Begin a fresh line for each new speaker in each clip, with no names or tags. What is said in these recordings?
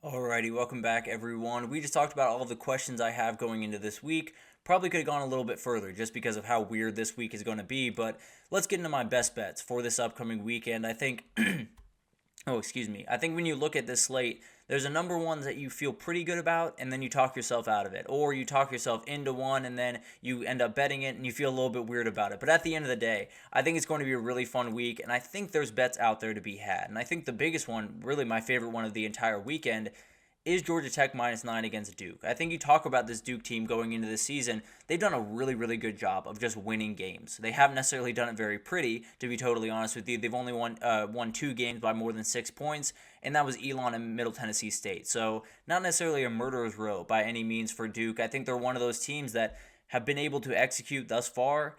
Alrighty, welcome back everyone. We just talked about all of the questions I have going into this week. Probably could have gone a little bit further just because of how weird this week is going to be, but let's get into my best bets for this upcoming weekend. I think excuse me. I think when you look at this slate, there's a number ones that you feel pretty good about, and then you talk yourself out of it. Or you talk yourself into one, and then you end up betting it, and you feel a little bit weird about it. But at the end of the day, I think it's going to be a really fun week, and I think there's bets out there to be had. And I think the biggest one, really my favorite one of the entire weekend, is Georgia Tech -9 against Duke. I think you talk about this Duke team going into the season, they've done a really, really good job of just winning games. They haven't necessarily done it very pretty, to be totally honest with you. They've only won 2 games by more than 6 points, and that was Elon and Middle Tennessee State. So not necessarily a murderer's row by any means for Duke. I think they're one of those teams that have been able to execute thus far.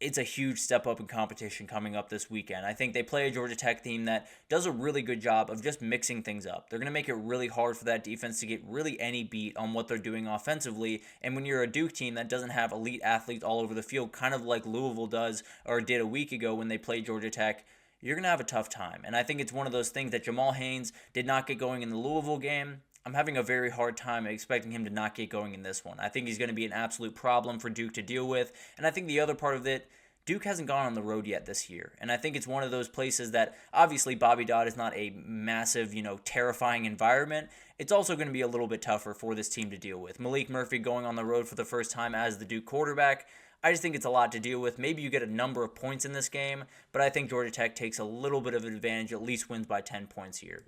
It's a huge step up in competition coming up this weekend. I think they play a Georgia Tech team that does a really good job of just mixing things up. They're going to make it really hard for that defense to get really any beat on what they're doing offensively. And when you're a Duke team that doesn't have elite athletes all over the field, kind of like Louisville does or did a week ago when they played Georgia Tech, you're going to have a tough time. And I think it's one of those things that Jamal Haynes did not get going in the Louisville game. I'm having a very hard time expecting him to not get going in this one. I think he's going to be an absolute problem for Duke to deal with. And I think the other part of it, Duke hasn't gone on the road yet this year. And I think it's one of those places that obviously Bobby Dodd is not a massive, terrifying environment. It's also going to be a little bit tougher for this team to deal with. Malik Murphy going on the road for the first time as the Duke quarterback. I just think it's a lot to deal with. Maybe you get a number of points in this game, but I think Georgia Tech takes a little bit of an advantage, at least wins by 10 points here.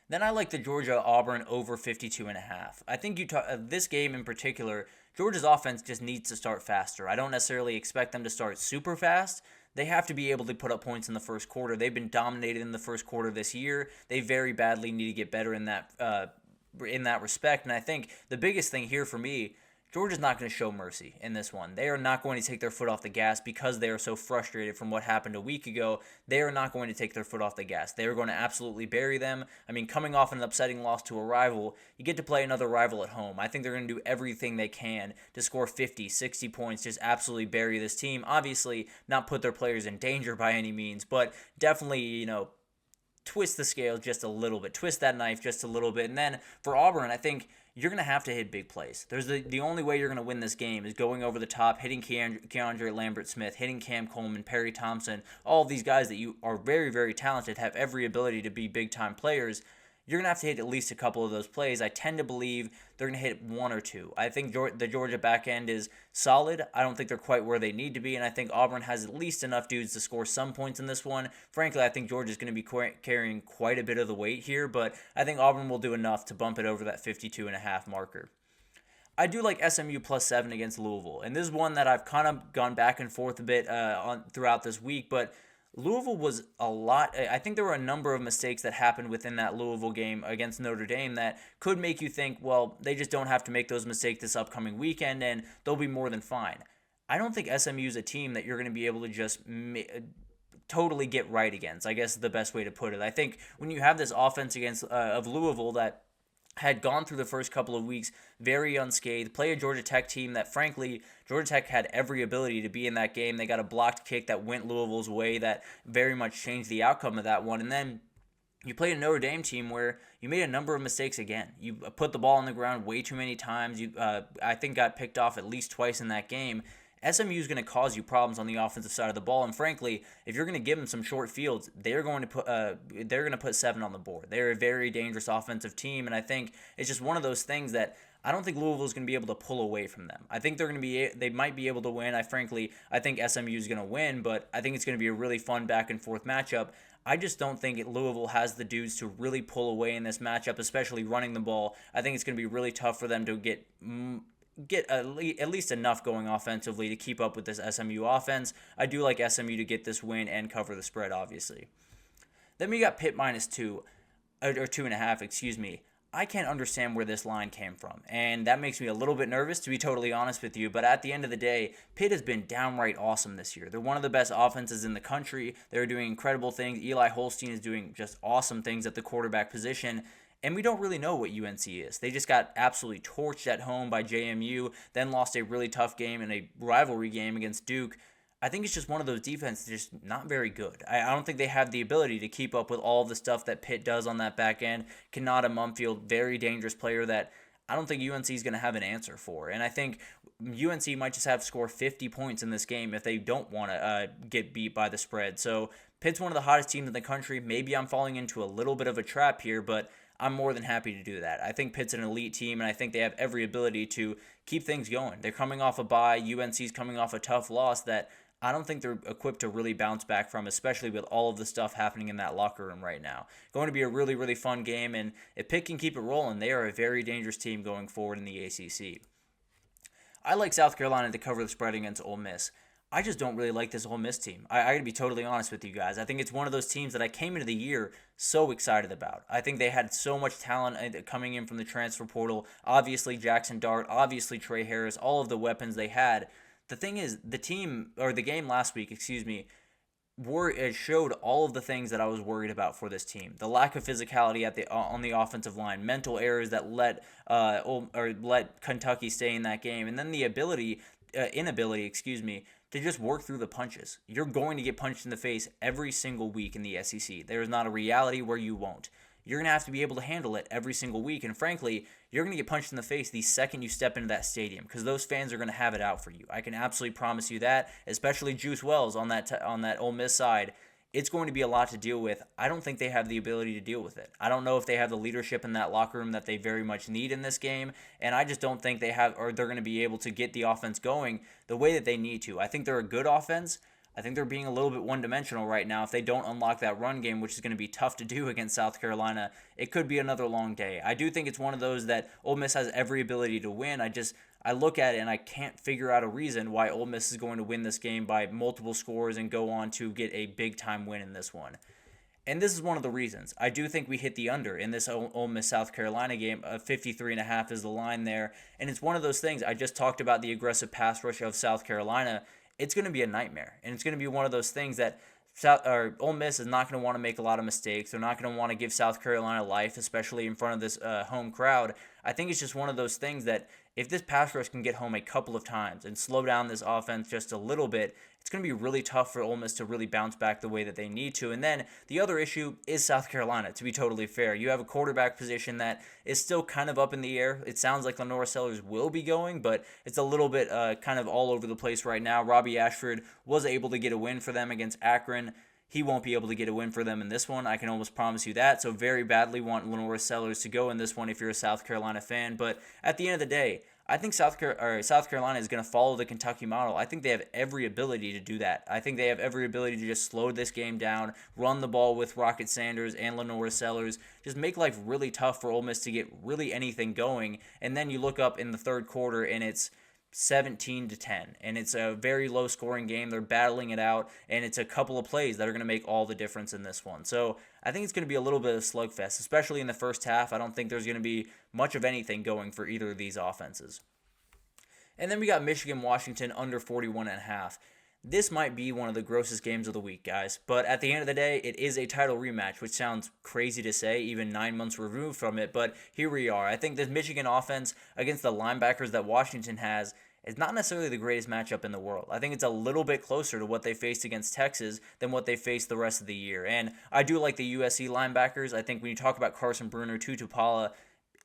Then I like the Georgia-Auburn over 52.5. I think this game in particular, Georgia's offense just needs to start faster. I don't necessarily expect them to start super fast. They have to be able to put up points in the first quarter. They've been dominated in the first quarter this year. They very badly need to get better in that respect. And I think the biggest thing here for me, Georgia's not going to show mercy in this one. They are not going to take their foot off the gas because they are so frustrated from what happened a week ago. They are not going to take their foot off the gas. They are going to absolutely bury them. I mean, coming off an upsetting loss to a rival, you get to play another rival at home. I think they're going to do everything they can to score 50, 60 points, just absolutely bury this team. Obviously, not put their players in danger by any means, but definitely, twist the scale just a little bit, twist that knife just a little bit. And then for Auburn, I think you're going to have to hit big plays. There's the only way you're going to win this game is going over the top, hitting Keandre Lambert-Smith, hitting Cam Coleman, Perry Thompson, all of these guys that you are very, very talented, have every ability to be big-time players. You're going to have to hit at least a couple of those plays. I tend to believe they're going to hit one or two. I think the Georgia back end is solid. I don't think they're quite where they need to be, and I think Auburn has at least enough dudes to score some points in this one. Frankly, I think Georgia's going to be carrying quite a bit of the weight here, but I think Auburn will do enough to bump it over that 52.5 marker. I do like SMU +7 against Louisville, and this is one that I've kind of gone back and forth a bit throughout this week, but Louisville was a lot. I think there were a number of mistakes that happened within that Louisville game against Notre Dame that could make you think, well, they just don't have to make those mistakes this upcoming weekend and they'll be more than fine. I don't think SMU is a team that you're going to be able to just totally get right against, I guess is the best way to put it. I think when you have this offense against of Louisville that had gone through the first couple of weeks very unscathed, play a Georgia Tech team that, frankly, Georgia Tech had every ability to be in that game. They got a blocked kick that went Louisville's way that very much changed the outcome of that one. And then you played a Notre Dame team where you made a number of mistakes again. You put the ball on the ground way too many times. You, I think, got picked off at least twice in that game. SMU is going to cause you problems on the offensive side of the ball, and frankly, if you're going to give them some short fields, they're going to put 7 on the board. They're a very dangerous offensive team, and I think it's just one of those things that I don't think Louisville is going to be able to pull away from them. I think they might be able to win. I think SMU is going to win, but I think it's going to be a really fun back and forth matchup. I just don't think Louisville has the dudes to really pull away in this matchup, especially running the ball. I think it's going to be really tough for them to get at least enough going offensively to keep up with this SMU offense. I do like SMU to get this win and cover the spread, obviously. Then we got Pitt -2, or 2.5, excuse me. I can't understand where this line came from, and that makes me a little bit nervous, to be totally honest with you, but at the end of the day, Pitt has been downright awesome this year. They're one of the best offenses in the country. They're doing incredible things. Eli Holstein is doing just awesome things at the quarterback position, and we don't really know what UNC is. They just got absolutely torched at home by JMU, then lost a really tough game in a rivalry game against Duke. I think it's just one of those defenses just not very good. I don't think they have the ability to keep up with all the stuff that Pitt does on that back end. Kanata Mumfield, very dangerous player that I don't think UNC is going to have an answer for. And I think UNC might just have to score 50 points in this game if they don't want to get beat by the spread. So Pitt's one of the hottest teams in the country. Maybe I'm falling into a little bit of a trap here, but I'm more than happy to do that. I think Pitt's an elite team, and I think they have every ability to keep things going. They're coming off a bye. UNC's coming off a tough loss that I don't think they're equipped to really bounce back from, especially with all of the stuff happening in that locker room right now. Going to be a really, really fun game, and if Pitt can keep it rolling, they are a very dangerous team going forward in the ACC. I like South Carolina to cover the spread against Ole Miss. I just don't really like this Ole Miss team. I got to be totally honest with you guys. I think it's one of those teams that I came into the year so excited about. I think they had so much talent coming in from the transfer portal. Obviously, Jackson Dart, obviously, Trey Harris, all of the weapons they had. The thing is, the game last week, it showed all of the things that I was worried about for this team. The lack of physicality on the offensive line, mental errors that let Kentucky stay in that game, and then the inability, to just work through the punches. You're going to get punched in the face every single week in the SEC. There is not a reality where you won't. You're going to have to be able to handle it every single week. And frankly, you're going to get punched in the face the second you step into that stadium because those fans are going to have it out for you. I can absolutely promise you that, especially Juice Wells on that Ole Miss side. It's going to be a lot to deal with. I don't think they have the ability to deal with it. I don't know if they have the leadership in that locker room that they very much need in this game, and I just don't think they're going to be able to get the offense going the way that they need to. I think they're a good offense. I think they're being a little bit one-dimensional right now. If they don't unlock that run game, which is going to be tough to do against South Carolina, it could be another long day. I do think it's one of those that Ole Miss has every ability to win. I look at it and I can't figure out a reason why Ole Miss is going to win this game by multiple scores and go on to get a big-time win in this one. And this is one of the reasons. I do think we hit the under in this Ole Miss South Carolina game. 53.5 is the line there. And it's one of those things. I just talked about the aggressive pass rush of South Carolina. It's going to be a nightmare. And it's going to be one of those things that Ole Miss is not going to want to make a lot of mistakes. They're not going to want to give South Carolina life, especially in front of this home crowd. I think it's just one of those things that if this pass rush can get home a couple of times and slow down this offense just a little bit, it's going to be really tough for Ole Miss to really bounce back the way that they need to. And then the other issue is South Carolina, to be totally fair. You have a quarterback position that is still kind of up in the air. It sounds like Lenora Sellers will be going, but it's a little bit kind of all over the place right now. Robbie Ashford was able to get a win for them against Akron. He won't be able to get a win for them in this one. I can almost promise you that. So very badly want Lenora Sellers to go in this one if you're a South Carolina fan. But at the end of the day, I think South Carolina is going to follow the Kentucky model. I think they have every ability to do that. I think they have every ability to just slow this game down, run the ball with Rocket Sanders and Lenora Sellers, just make life really tough for Ole Miss to get really anything going. And then you look up in the third quarter and it's 17-10, and it's a very low scoring game. They're battling it out, and it's a couple of plays that are going to make all the difference in this one. So I think it's going to be a little bit of a slugfest, especially in the first half. I don't think there's going to be much of anything going for either of these offenses. And then we got Michigan-Washington under 41.5. This might be one of the grossest games of the week, guys. But at the end of the day, it is a title rematch, which sounds crazy to say, even 9 months removed from it. But here we are. I think this Michigan offense against the linebackers that Washington has is not necessarily the greatest matchup in the world. I think it's a little bit closer to what they faced against Texas than what they faced the rest of the year. And I do like the USC linebackers. I think when you talk about Carson Bruner, Tutu Pala,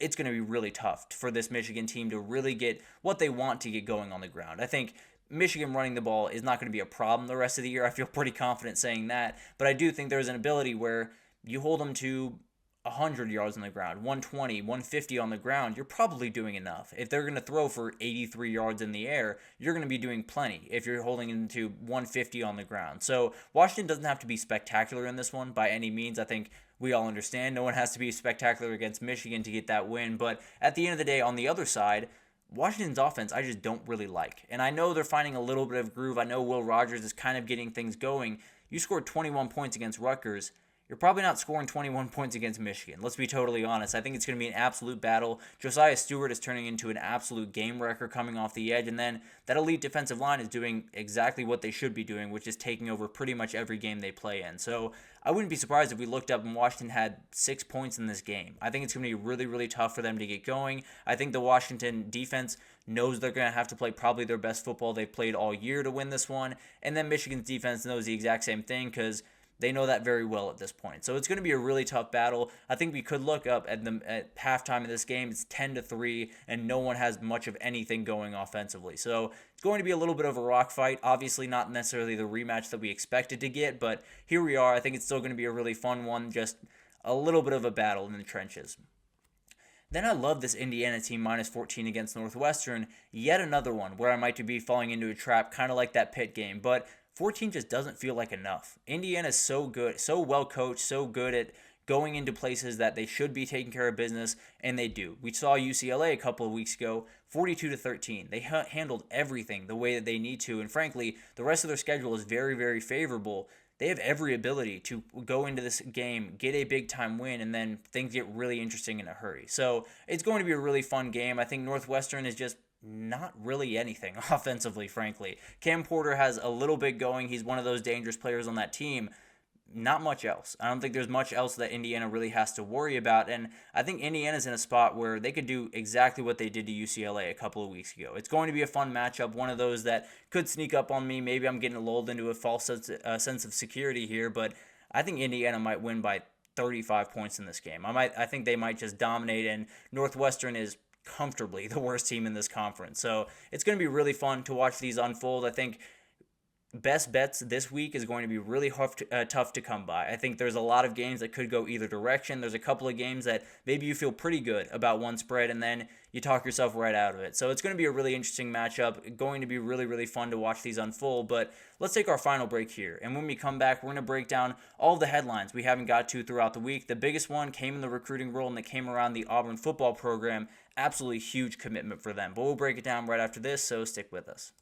it's going to be really tough for this Michigan team to really get what they want to get going on the ground. I think Michigan running the ball is not going to be a problem the rest of the year. I feel pretty confident saying that. But I do think there's an ability where you hold them to 100 yards on the ground, 120, 150 on the ground, you're probably doing enough. If they're going to throw for 83 yards in the air, you're going to be doing plenty if you're holding them to 150 on the ground. So Washington doesn't have to be spectacular in this one by any means. I think we all understand no one has to be spectacular against Michigan to get that win. But at the end of the day, on the other side, Washington's offense I just don't really like. And I know they're finding a little bit of groove. I know Will Rogers is kind of getting things going. You scored 21 points against Rutgers. you're probably not scoring 21 points against Michigan. Let's be totally honest. I think it's going to be an absolute battle. Josiah Stewart is turning into an absolute game wrecker coming off the edge, and then that elite defensive line is doing exactly what they should be doing, which is taking over pretty much every game they play in. So I wouldn't be surprised if we looked up and Washington had 6 points in this game. I think it's going to be really, really tough for them to get going. I think the Washington defense knows they're going to have to play probably their best football they've played all year to win this one, and then Michigan's defense knows the exact same thing because they know that very well at this point. So it's going to be a really tough battle. I think we could look up at halftime of this game. It's 10-3, and no one has much of anything going offensively. So it's going to be a little bit of a rock fight. Obviously not necessarily the rematch that we expected to get, but here we are. I think it's still going to be a really fun one, just a little bit of a battle in the trenches. Then I love this Indiana team minus 14 against Northwestern. Yet another one where I might be falling into a trap, kind of like that Pitt game. But 14 just doesn't feel like enough. Indiana's so good, so well coached, so good at going into places that they should be taking care of business, and they do. We saw UCLA a couple of weeks ago, 42-13. They handled everything the way that they need to, and frankly, the rest of their schedule is very, very favorable. They have every ability to go into this game, get a big-time win, and then things get really interesting in a hurry. So it's going to be a really fun game. I think Northwestern is just not really anything offensively, frankly. Cam Porter has a little bit going. He's one of those dangerous players on that team. Not much else. I don't think there's much else that Indiana really has to worry about, and I think Indiana's in a spot where they could do exactly what they did to UCLA a couple of weeks ago. It's going to be a fun matchup, one of those that could sneak up on me. Maybe I'm getting lulled into a false sense of security here, but I think Indiana might win by 35 points in this game. I think they might just dominate, and Northwestern is comfortably the worst team in this conference. So it's going to be really fun to watch these unfold. I think best bets this week is going to be really tough to come by. I think there's a lot of games that could go either direction. There's a couple of games that maybe you feel pretty good about one spread and then you talk yourself right out of it. So it's going to be a really interesting matchup. Going to be really, really fun to watch these unfold. But let's take our final break here. And when we come back, we're going to break down all the headlines we haven't got to throughout the week. The biggest one came in the recruiting world and it came around the Auburn football program. Absolutely huge commitment for them. But we'll break it down right after this, so stick with us.